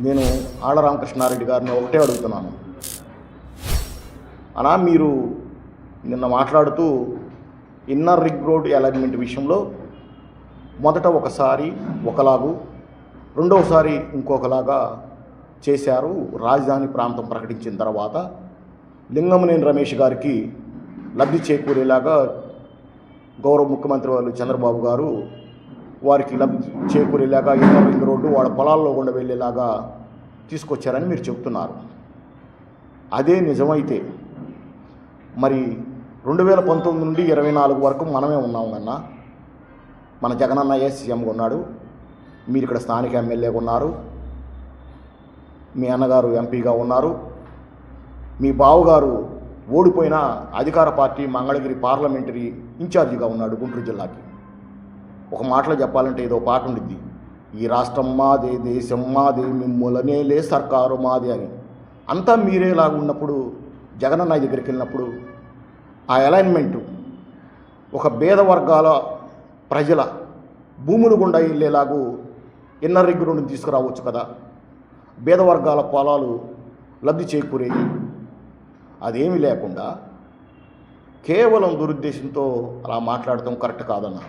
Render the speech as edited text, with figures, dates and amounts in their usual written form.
నేను ఆళ్ల రామకృష్ణారెడ్డి గారిని ఒకటే అడుగుతున్నాను. అలా మీరు నిన్న మాట్లాడుతూ ఇన్నర్ రింగ్ రోడ్ అలైన్మెంట్ విషయంలో మొదట ఒకసారి ఒకలాగు, రెండవసారి ఇంకొకలాగా చేశారు. రాజధాని ప్రాంతం ప్రకటించిన తర్వాత లింగమనేని రమేష్ గారికి లబ్ధి చేకూరేలాగా గౌరవ ముఖ్యమంత్రి వాళ్ళు చంద్రబాబు గారు వారికి లబ్ధి చేకూరేలాగా ఇన్నర్ రింగ్ రోడ్డు వాళ్ళ పొలాల్లో గుండా వెళ్ళేలాగా తీసుకొచ్చారని మీరు చెబుతున్నారు. అదే నిజమైతే మరి 2019 నుండి 24 వరకు మనమే ఉన్నాం కన్నా. మన జగనన్నయ్య సీఎంగా ఉన్నాడు, మీరు ఇక్కడ స్థానిక ఎమ్మెల్యేగా ఉన్నారు, మీ అన్నగారు ఎంపీగా ఉన్నారు, మీ బావగారు ఓడిపోయిన అధికార పార్టీ మంగళగిరి పార్లమెంటరీ ఇన్ఛార్జిగా ఉన్నాడు గుంటూరు జిల్లాకి. ఒక మాటలో చెప్పాలంటే ఏదో పాట ఉండిద్ది, ఈ రాష్ట్రం మాదే, దేశం మాదే, మిమ్ములనేలే సర్కారు మాదే అని. అంతా మీరేలాగా ఉన్నప్పుడు జగనన్న దగ్గరికి వెళ్ళినప్పుడు ఆ అలైన్మెంటు ఒక పేద వర్గాల ప్రజల భూములు గుండా వెళ్ళేలాగూ ఇన్నర్ రింగ్ రోడ్డుని తీసుకురావచ్చు కదా. పేద వర్గాల పొలాలు లబ్ధి చేకూరేవి. అదేమీ లేకుండా కేవలం దురుద్దేశంతో అలా మాట్లాడటం కరెక్ట్ కాదన్నా.